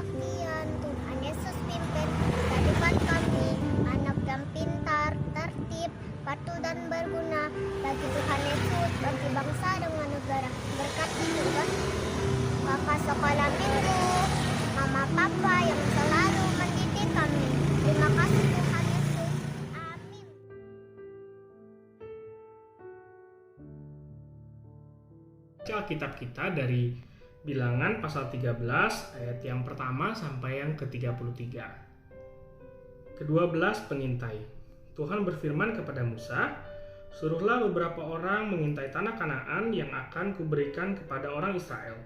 kebaktian. Tuhan Yesus pimpin kehidupan kami, anak dan pintar, tertib, patuh dan berguna bagi Tuhan Yesus, bagi bangsa dan negara. Berkati juga kakak sekolah minggu, mama papa yang selalu mendidik kami. Terima kasih Tuhan Yesus. Amin. Alkitab kita dari Bilangan pasal 13 ayat yang pertama sampai yang ke-33. Ke-12 pengintai. Tuhan berfirman kepada Musa, "Suruhlah beberapa orang mengintai tanah Kanaan yang akan kuberikan kepada orang Israel.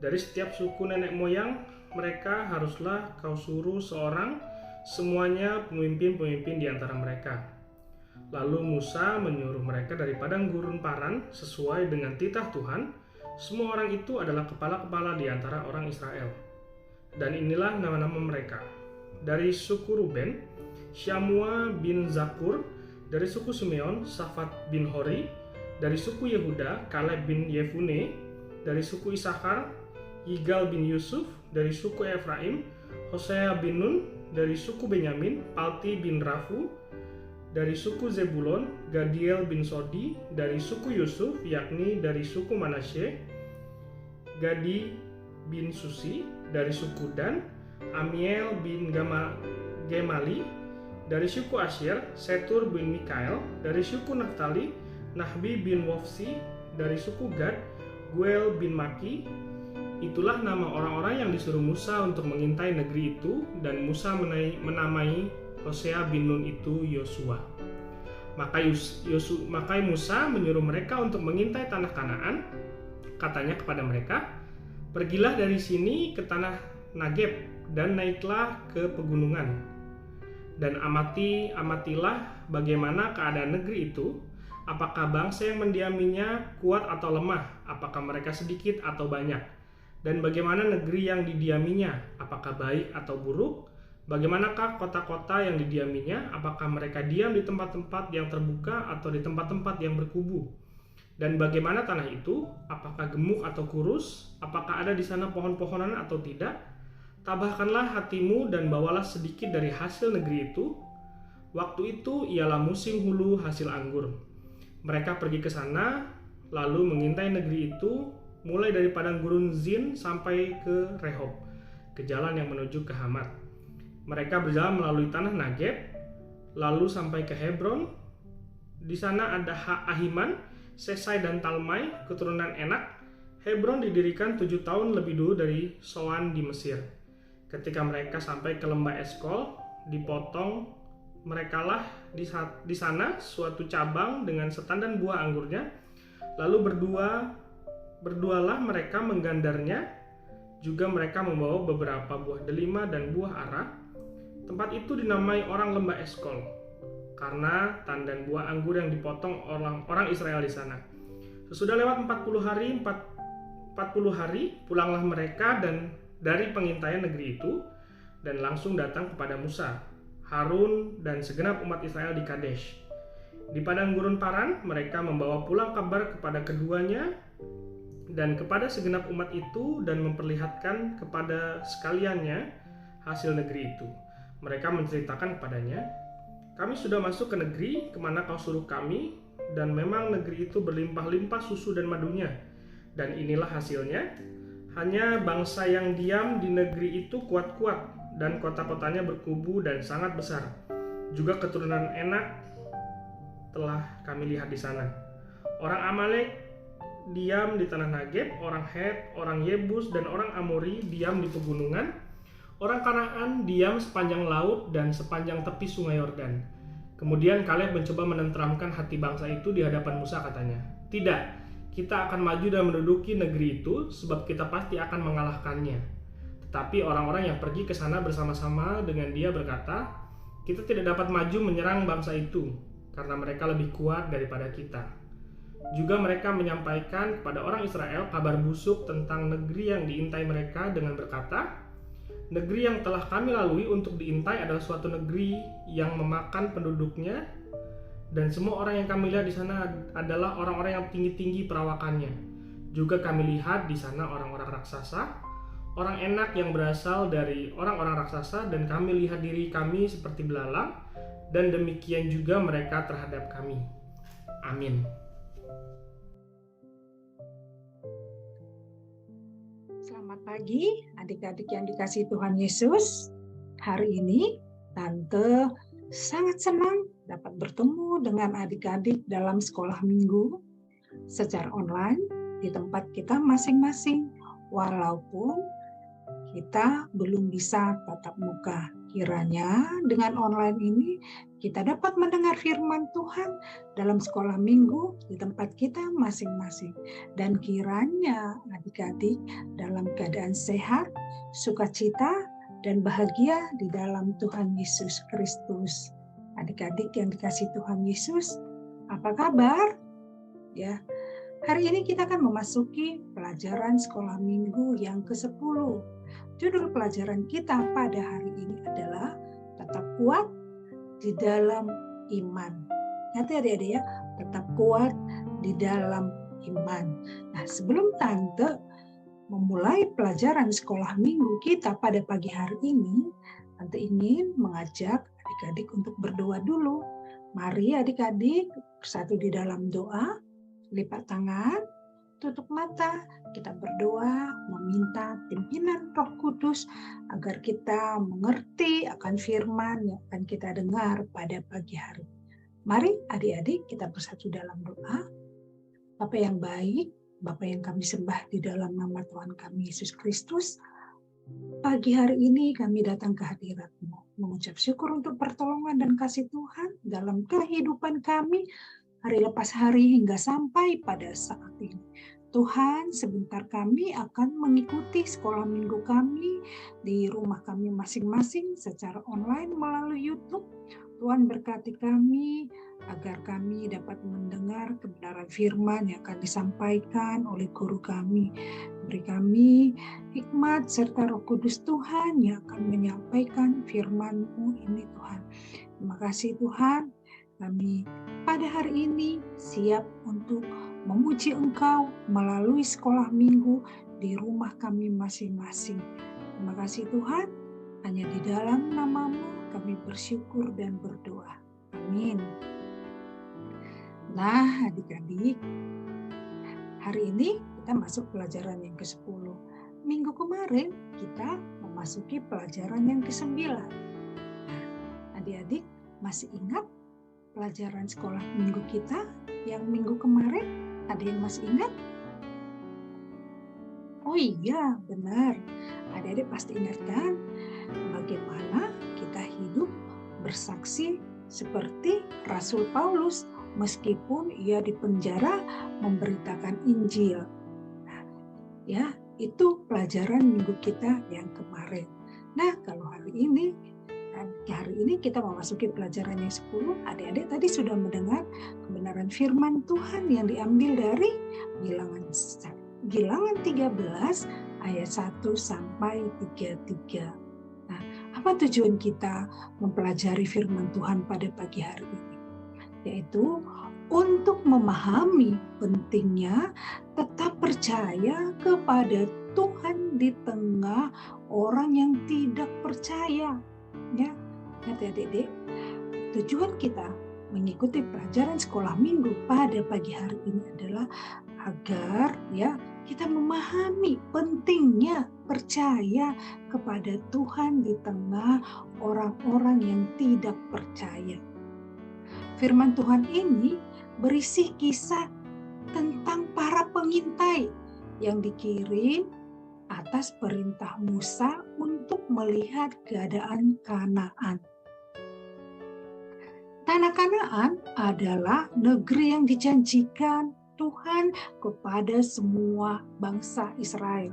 Dari setiap suku nenek moyang mereka haruslah kau suruh seorang, semuanya pemimpin-pemimpin di antara mereka." Lalu Musa menyuruh mereka dari padang gurun Paran sesuai dengan titah Tuhan. Semua orang itu adalah kepala-kepala di antara orang Israel. Dan inilah nama-nama mereka. Dari suku Ruben, Syamua bin Zakur. Dari suku Simeon, Safat bin Hori. Dari suku Yehuda, Kaleb bin Yefune. Dari suku Isakar, Yigal bin Yusuf. Dari suku Efraim, Hosea bin Nun. Dari suku Benyamin, Palti bin Rafu. Dari suku Zebulon, Gadiel bin Sodi. Dari suku Yusuf, yakni dari suku Manasye, Gadi bin Susi. Dari suku Dan, Amiel bin Gemali. Dari suku Asyir, Setur bin Mikael. Dari suku Naftali, Nahbi bin Wofsi. Dari suku Gad, Guel bin Maki. Itulah nama orang-orang yang disuruh Musa untuk mengintai negeri itu, dan Musa menamai Hosea bin Nun itu Yosua. Maka Musa menyuruh mereka untuk mengintai tanah Kanaan. Katanya kepada mereka, "Pergilah dari sini ke tanah Negeb dan naiklah ke pegunungan. Dan amatilah bagaimana keadaan negeri itu, apakah bangsa yang mendiaminya kuat atau lemah, apakah mereka sedikit atau banyak, dan bagaimana negeri yang didiaminya, apakah baik atau buruk. Bagaimanakah kota-kota yang didiaminya? Apakah mereka diam di tempat-tempat yang terbuka atau di tempat-tempat yang berkubu? Dan bagaimana tanah itu? Apakah gemuk atau kurus? Apakah ada di sana pohon-pohonan atau tidak? Tabahkanlah hatimu dan bawalah sedikit dari hasil negeri itu. Waktu itu ialah musim hulu hasil anggur." Mereka pergi ke sana, lalu mengintai negeri itu, mulai dari padang gurun Zin sampai ke Rehob, ke jalan yang menuju ke Hamat. Mereka berjalan melalui tanah Negeb, lalu sampai ke Hebron. Di sana ada Ahiman, Sesai dan Talmai, keturunan Enak. Hebron didirikan 7 tahun lebih dulu dari Soan di Mesir. Ketika mereka sampai ke lembah Eskol, dipotong merekalah di sana suatu cabang dengan setandan buah anggurnya. Lalu berdualah mereka menggandarnya. Juga mereka membawa beberapa buah delima dan buah ara. Tempat itu dinamai orang lembah Eskol karena tandan buah anggur yang dipotong orang Israel di sana. Sesudah lewat 40 hari, pulanglah mereka dari pengintaian negeri itu dan langsung datang kepada Musa, Harun, dan segenap umat Israel di Kadesh. Di padang gurun Paran, mereka membawa pulang kabar kepada keduanya dan kepada segenap umat itu dan memperlihatkan kepada sekaliannya hasil negeri itu. Mereka menceritakan kepadanya, "Kami sudah masuk ke negeri kemana kau suruh kami, dan memang negeri itu berlimpah-limpah susu dan madunya. Dan inilah hasilnya, hanya bangsa yang diam di negeri itu kuat-kuat, dan kota-kotanya berkubu dan sangat besar. Juga keturunan Enak telah kami lihat di sana. Orang Amalek diam di tanah Negeb, orang Het, orang Yebus, dan orang Amori diam di pegunungan. Orang Kanaan diam sepanjang laut dan sepanjang tepi sungai Yordan." Kemudian Kaleb mencoba menenteramkan hati bangsa itu di hadapan Musa, katanya, "Tidak, kita akan maju dan menduduki negeri itu, sebab kita pasti akan mengalahkannya." Tetapi orang-orang yang pergi ke sana bersama-sama dengan dia berkata, "Kita tidak dapat maju menyerang bangsa itu, karena mereka lebih kuat daripada kita." Juga mereka menyampaikan kepada orang Israel kabar busuk tentang negeri yang diintai mereka dengan berkata, "Negeri yang telah kami lalui untuk diintai adalah suatu negeri yang memakan penduduknya, dan semua orang yang kami lihat di sana adalah orang-orang yang tinggi-tinggi perawakannya. Juga kami lihat di sana orang-orang raksasa, orang enak yang berasal dari orang-orang raksasa, dan kami lihat diri kami seperti belalang, dan demikian juga mereka terhadap kami. Amin. Selamat pagi adik-adik yang dikasihi Tuhan Yesus. Hari ini Tante sangat senang dapat bertemu dengan adik-adik dalam sekolah minggu secara online di tempat kita masing-masing. Walaupun kita belum bisa tatap muka, kiranya dengan online ini kita dapat mendengar firman Tuhan dalam sekolah minggu di tempat kita masing-masing. Dan kiranya adik-adik dalam keadaan sehat, sukacita, dan bahagia di dalam Tuhan Yesus Kristus. Adik-adik yang dikasihi Tuhan Yesus, apa kabar? Ya, hari ini kita akan memasuki pelajaran sekolah minggu yang ke-10. Judul pelajaran kita pada hari ini adalah tetap kuat di dalam iman. Nanti adik-adik ya, tetap kuat di dalam iman. Nah, sebelum Tante memulai pelajaran sekolah minggu kita pada pagi hari ini, Tante ingin mengajak adik-adik untuk berdoa dulu. Mari adik-adik bersatu di dalam doa, lipat tangan, tutup mata, kita berdoa meminta pimpinan Roh Kudus agar kita mengerti akan firman yang akan kita dengar pada pagi hari. Mari adik-adik kita bersatu dalam doa. Bapa yang baik, Bapa yang kami sembah di dalam nama Tuhan kami Yesus Kristus, pagi hari ini kami datang ke hadirat-Mu, mengucap syukur untuk pertolongan dan kasih Tuhan dalam kehidupan kami, hari lepas hari hingga sampai pada saat ini. Tuhan, sebentar kami akan mengikuti sekolah minggu kami di rumah kami masing-masing secara online melalui YouTube. Tuhan berkati kami agar kami dapat mendengar kebenaran firman yang akan disampaikan oleh guru kami. Beri kami hikmat serta Roh Kudus Tuhan yang akan menyampaikan firman-Mu ini Tuhan. Terima kasih Tuhan, kami pada hari ini siap untuk memuji Engkau melalui sekolah minggu di rumah kami masing-masing. Terima kasih Tuhan, hanya di dalam nama-Mu kami bersyukur dan berdoa. Amin. Nah adik-adik, hari ini kita masuk pelajaran yang ke-10. Minggu kemarin kita memasuki pelajaran yang ke-9. Nah, adik-adik masih ingat pelajaran sekolah minggu kita yang minggu kemarin? Ada yang masih ingat? Oh iya, benar. Adik-adik pasti ingat kan? Bagaimana kita hidup bersaksi seperti Rasul Paulus meskipun ia dipenjara memberitakan Injil. Nah, ya, itu pelajaran minggu kita yang kemarin. Nah, kalau hari ini kita memasuki pelajaran yang 10. Adik-adik tadi sudah mendengar kebenaran firman Tuhan yang diambil dari Bilangan 13 ayat 1 sampai 33. Nah, apa tujuan kita mempelajari firman Tuhan pada pagi hari ini? Yaitu untuk memahami pentingnya tetap percaya kepada Tuhan di tengah orang yang tidak percaya. Ya, adik-adik, tujuan kita mengikuti pelajaran sekolah minggu pada pagi hari ini adalah agar ya kita memahami pentingnya percaya kepada Tuhan di tengah orang-orang yang tidak percaya. Firman Tuhan ini berisi kisah tentang para pengintai yang dikirim atas perintah Musa untuk melihat keadaan Kanaan. Tanah Kanaan adalah negeri yang dijanjikan Tuhan kepada semua bangsa Israel.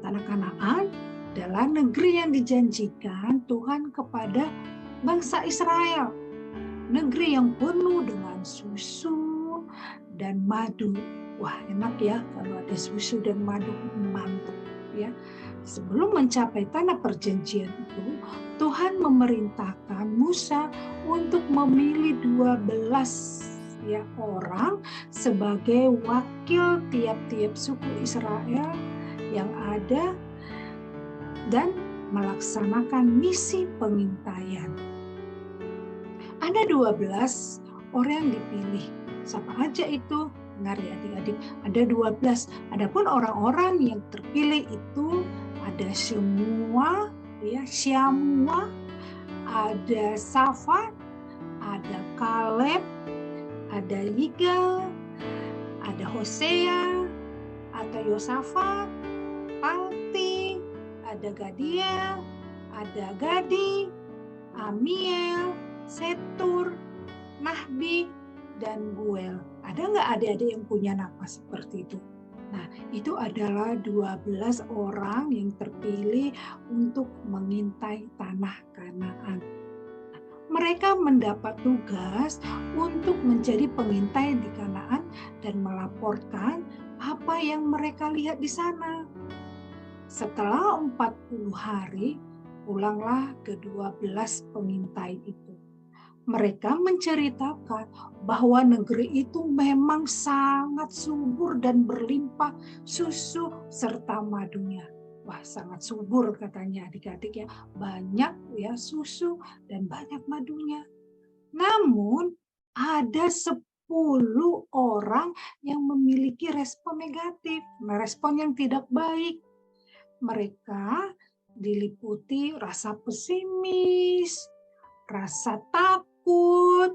Tanah Kanaan adalah negeri yang dijanjikan Tuhan kepada bangsa Israel. Negeri yang penuh dengan susu dan madu. Wah, enak ya kalau ada susu dan madu, mantap ya. Sebelum mencapai tanah perjanjian itu, Tuhan memerintahkan Musa untuk memilih 12 ya orang sebagai wakil tiap-tiap suku Israel yang ada dan melaksanakan misi pengintaian. Ada 12 orang yang dipilih. Siapa aja itu? Dengar ya adik-adik, ada 12. Adapun orang-orang yang terpilih itu ada Syamua, ada Safat, ada Kaleb, ada Yigal, ada Hosea, ada Yosafat, Palti, ada Gadiel, ada Gadi, Amiel, Setur, Nahbi, dan Guel. Ada nggak adik-adik yang punya nama seperti itu? Nah, itu adalah 12 orang yang terpilih untuk mengintai tanah Kanaan. Mereka mendapat tugas untuk menjadi pengintai di Kanaan dan melaporkan apa yang mereka lihat di sana. Setelah 40 hari, pulanglah ke-12 pengintai itu. Mereka menceritakan bahwa negeri itu memang sangat subur dan berlimpah susu serta madunya. Wah, sangat subur katanya adik-adik ya. Banyak ya susu dan banyak madunya. Namun ada 10 orang yang memiliki respon negatif, respon yang tidak baik. Mereka diliputi rasa pesimis, rasa takut,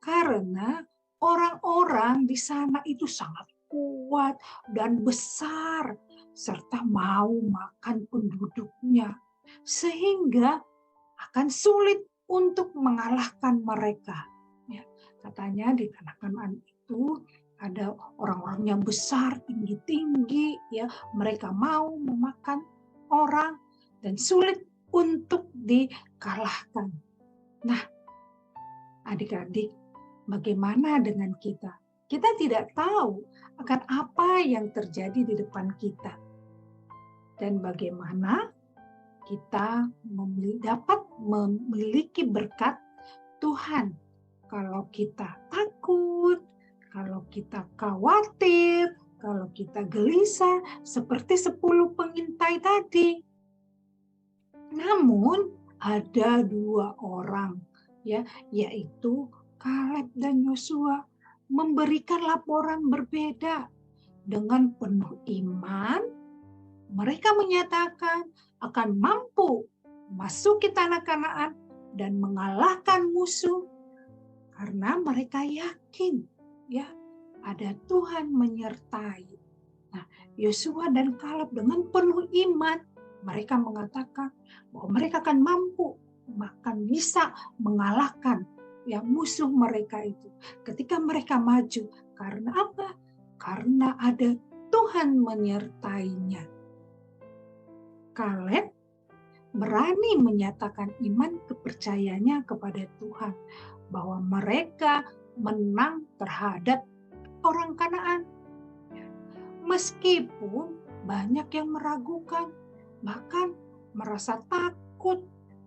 karena orang-orang di sana itu sangat kuat dan besar, serta mau makan penduduknya, sehingga akan sulit untuk mengalahkan mereka. Ya, katanya di tanah Kanaan itu ada orang-orang yang besar, tinggi-tinggi, ya, mereka mau memakan orang dan sulit untuk dikalahkan. Nah, adik-adik, bagaimana dengan kita? Kita tidak tahu akan apa yang terjadi di depan kita. Dan bagaimana kita dapat memiliki berkat Tuhan. Kalau kita takut, kalau kita khawatir, kalau kita gelisah, seperti 10 pengintai tadi. Namun ada 2 orang, ya, yaitu Kaleb dan Yosua, memberikan laporan berbeda. Dengan penuh iman, mereka menyatakan akan mampu masuki tanah Kanaan dan mengalahkan musuh karena mereka yakin, ya, ada Tuhan menyertai. Nah, Yosua dan Kaleb dengan penuh iman, mereka mengatakan bahwa mereka akan mampu, bahkan bisa mengalahkan ya musuh mereka itu ketika mereka maju. Karena apa? Karena ada Tuhan menyertainya. Kaleb berani menyatakan iman kepercayaannya kepada Tuhan bahwa mereka menang terhadap orang Kanaan. Meskipun banyak yang meragukan, bahkan merasa takut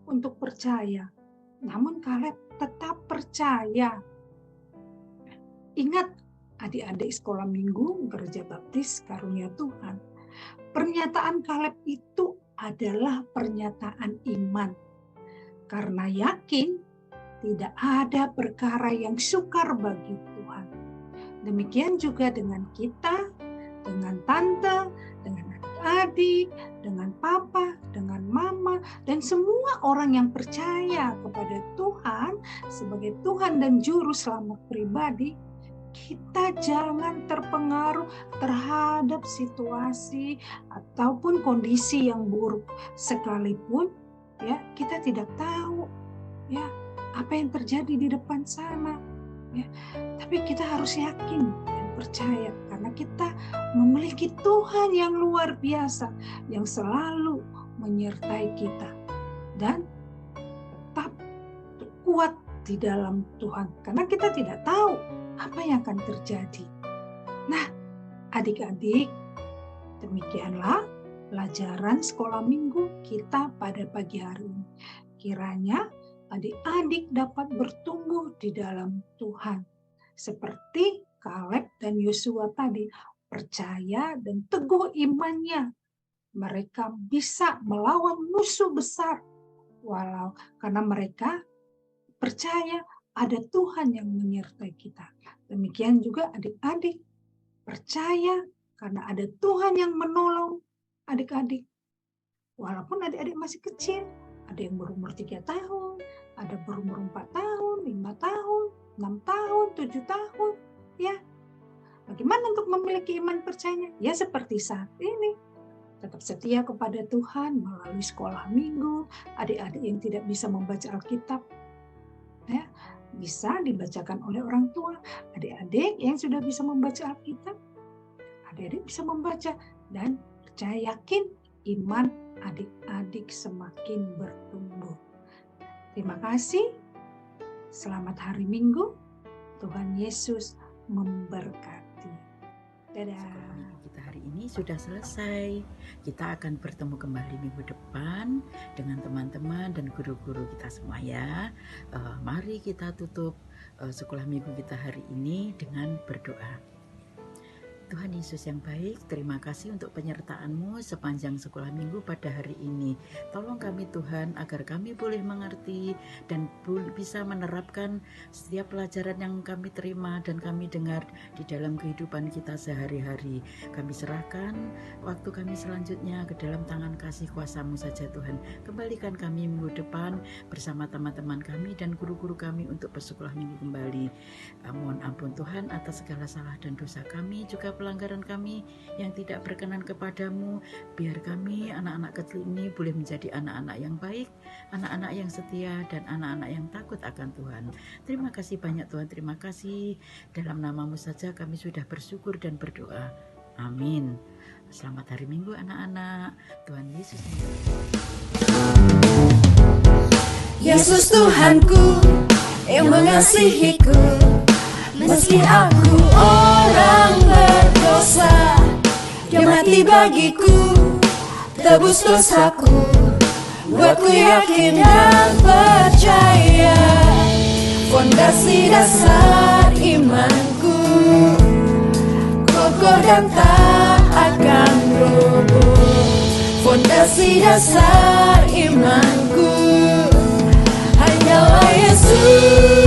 untuk percaya. Namun Kaleb tetap percaya. Ingat adik-adik sekolah minggu Gereja Baptis Karunia Tuhan. Pernyataan Kaleb itu adalah pernyataan iman. Karena yakin tidak ada perkara yang sukar bagi Tuhan. Demikian juga dengan kita, dengan tante, dengan adik-adik, dengan papa, dengan mama, dan semua orang yang percaya kepada Tuhan sebagai Tuhan dan Juru Selamat pribadi. Kita jangan terpengaruh terhadap situasi ataupun kondisi yang buruk, sekalipun ya kita tidak tahu ya apa yang terjadi di depan sana, ya. Tapi kita harus yakin dan percaya karena kita memiliki Tuhan yang luar biasa yang selalu menyertai kita dan tetap kuat di dalam Tuhan karena kita tidak tahu apa yang akan terjadi. Nah, adik-adik, demikianlah pelajaran sekolah minggu kita pada pagi hari ini. Kiranya adik-adik dapat bertumbuh di dalam Tuhan. Seperti Kaleb dan Yosua tadi, percaya dan teguh imannya mereka bisa melawan musuh besar. Karena mereka percaya ada Tuhan yang menyertai kita. Demikian juga adik-adik percaya karena ada Tuhan yang menolong adik-adik. Walaupun adik-adik masih kecil, ada yang berumur 3 tahun, ada berumur 4 tahun, 5 tahun, 6 tahun, 7 tahun. Ya, bagaimana untuk memiliki iman percayanya? Ya seperti saat ini. Tetap setia kepada Tuhan melalui sekolah minggu. Adik-adik yang tidak bisa membaca Alkitab, ya, bisa dibacakan oleh orang tua. Adik-adik yang sudah bisa membaca Alkitab, adik-adik bisa membaca. Dan percaya yakin iman adik-adik semakin bertumbuh. Terima kasih. Selamat hari Minggu. Tuhan Yesus memberkati. Dadah. Kita hari ini sudah selesai. Kita akan bertemu kembali minggu depan dengan teman-teman dan guru-guru kita semua ya. Mari kita tutup sekolah minggu kita hari ini dengan berdoa. Tuhan Yesus yang baik, terima kasih untuk penyertaan-Mu sepanjang sekolah minggu pada hari ini. Tolong kami Tuhan agar kami boleh mengerti dan bisa menerapkan setiap pelajaran yang kami terima dan kami dengar di dalam kehidupan kita sehari-hari. Kami serahkan waktu kami selanjutnya ke dalam tangan kasih kuasa-Mu saja Tuhan. Kembalikan kami minggu depan bersama teman-teman kami dan guru-guru kami untuk bersekolah minggu kembali. Mohon ampun Tuhan atas segala salah dan dosa kami, juga pelanggaran kami yang tidak berkenan kepadamu. Biar kami anak-anak kecil ini boleh menjadi anak-anak yang baik, anak-anak yang setia, dan anak-anak yang takut akan Tuhan. Terima kasih banyak Tuhan, terima kasih. Dalam nama-Mu saja kami sudah bersyukur dan berdoa. Amin. Selamat hari Minggu anak-anak. Tuhan Yesus memberkati. Yesus Tuhanku yang mengasihiku, meski aku orang berdosa, Dia mati bagiku, tebus dosaku, buatku yakin dan percaya. Fondasi dasar imanku kokoh dan tak akan roboh. Fondasi dasar imanku hanyalah Yesus.